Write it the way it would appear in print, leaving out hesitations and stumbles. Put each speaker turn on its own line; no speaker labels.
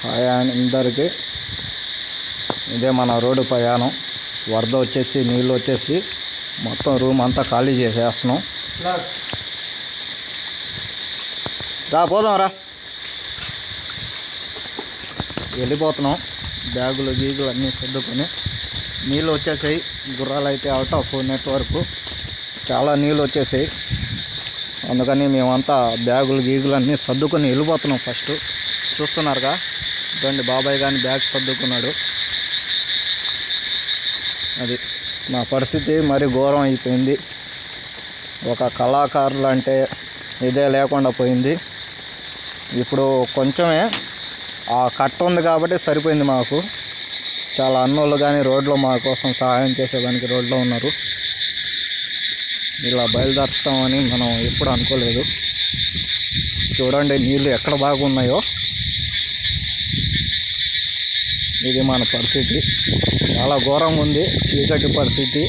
Hi అందరికీ. ఇదే మన రోడ్డు ప్రయాణం. వరద వచ్చేసి నీళ్ళు వచ్చేసి మొత్తం రూమ్ అంతా ఖాళీ చేసేస్తున్నాం. పోదాం రా, వెళ్ళిపోతున్నాం. బ్యాగులు గీగులు అన్నీ సర్దుకొని. నీళ్ళు వచ్చేసాయి. గుర్రాలు అయితే అవుట్ ఆఫ్ నెట్వర్క్, చాలా నీళ్ళు వచ్చేసాయి. అందుకని మేమంతా బ్యాగులు గీగులు అన్నీ సర్దుకొని వెళ్ళిపోతున్నాం. ఫస్ట్ చూస్తున్నారుగా, చూడండి బాబాయ్ కానీ బ్యాగ్ సర్దుకున్నాడు. అది మా పరిస్థితి మరి ఘోరం అయిపోయింది. ఒక కళాకారులు అంటే ఇదే లేకుండా పోయింది. ఇప్పుడు కొంచెమే ఆ కట్ట ఉంది కాబట్టి సరిపోయింది మాకు. చాలా అన్నోళ్ళు కానీ రోడ్లో మా కోసం సహాయం చేసేదానికి రోడ్లో ఉన్నారు. ఇలా బయలుదేరుతామని మనం ఎప్పుడు అనుకోలేదు. చూడండి నీళ్ళు ఎక్కడ బాగున్నాయో. ఇది మన పరిస్థితి, చాలా ఘోరంగా ఉంది. చీకటి పరిస్థితి.